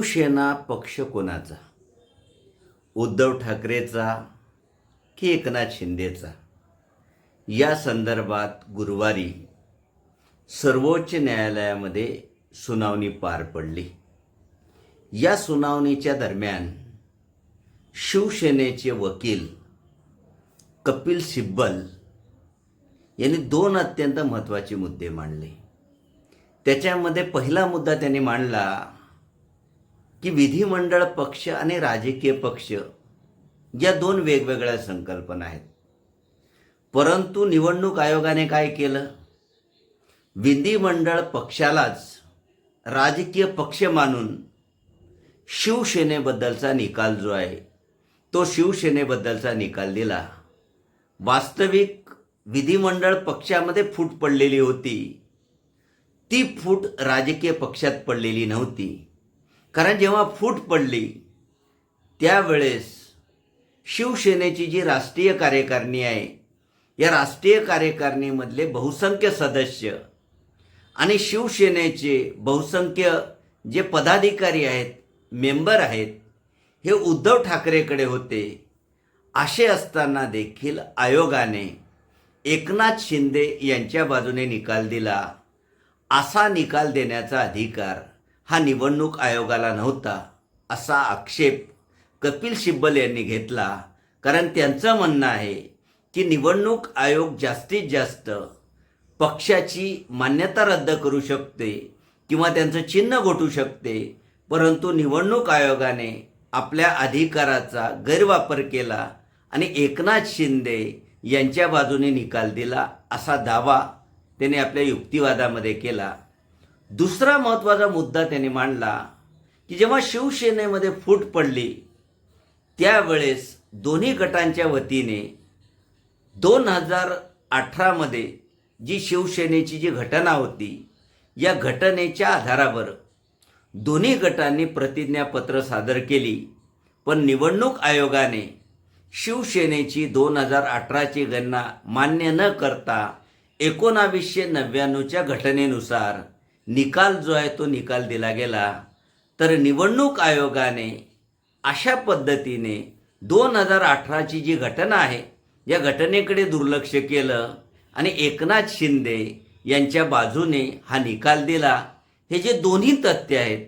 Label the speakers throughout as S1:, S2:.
S1: शिवसेना पक्ष कोणाचा? उद्धव ठाकरेचा की एकनाथ शिंदेचा? या संदर्भात गुरुवारी सर्वोच्च न्यायालयामध्ये सुनावणी पार पडली. या सुनावणीच्या दरम्यान शिवसेनेचे वकील कपिल सिब्बल यांनी दोन अत्यंत महत्त्वाचे मुद्दे मांडले. त्याच्यामध्ये पहिला मुद्दा त्यांनी मांडला की विधिमंडळ पक्ष आणि राजकीय पक्ष या दोन वेगवेगळ्या संकल्पना आहेत. परंतु निवडणूक आयोगाने काय केलं? विधिमंडळ पक्षालाच राजकीय पक्ष मानून शिवसेनेबद्दलचा निकाल जो आहे तो शिवसेनेबद्दलचा निकाल दिला. वास्तविक विधिमंडळ पक्षामध्ये फूट पडलेली होती, ती फूट राजकीय पक्षात पडलेली नव्हती. कारण जेव्हा फूट पडली त्यावेळेस शिवसेनेची जी राष्ट्रीय कार्यकारिणी आहे, या राष्ट्रीय कार्यकारिणीमधले बहुसंख्य सदस्य आणि शिवसेनेचे बहुसंख्य जे पदाधिकारी आहेत, मेंबर आहेत, हे उद्धव ठाकरेकडे होते. असे असताना देखील आयोगाने एकनाथ शिंदे यांच्या बाजूने निकाल दिला. असा निकाल देण्याचा अधिकार हा निवडणूक आयोगाला नव्हता, असा आक्षेप कपिल सिब्बल यांनी घेतला. कारण त्यांचं म्हणणं आहे की निवडणूक आयोग जास्तीत जास्त पक्षाची मान्यता रद्द करू शकते किंवा त्यांचं चिन्ह गोठू शकते, परंतु निवडणूक आयोगाने आपल्या अधिकाराचा गैरवापर केला आणि एकनाथ शिंदे यांच्या बाजूने निकाल दिला, असा दावा त्याने आपल्या युक्तिवादामध्ये केला. दुसरा महत्त्वाचा मुद्दा त्याने मांडला की जेव्हा शिवसेनेमध्ये फूट पडली त्यावेळेस दोन्ही गटांच्या वतीने 2018मध्ये जी शिवसेनेची जी घटना होती, या घटनेच्या आधारावर दोन्ही गटांनी प्रतिज्ञापत्र सादर केली. पण निवडणूक आयोगाने शिवसेनेची 2018ची गणना मान्य न करता 1999च्या घटनेनुसार निकाल जो आहे तो निकाल दिला गेला. तर निवडणूक आयोगाने अशा पद्धतीने 2018ची जी घटना आहे या घटनेकडे दुर्लक्ष केलं आणि एकनाथ शिंदे यांच्या बाजूने हा निकाल दिला. हे जे दोन्ही तथ्य आहेत,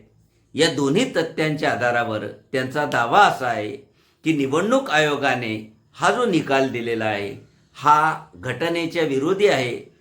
S1: या दोन्ही तथ्यांच्या आधारावर त्यांचा दावा असा आहे की निवडणूक आयोगाने हा जो निकाल दिलेला आहे हा घटनेच्या विरोधी आहे.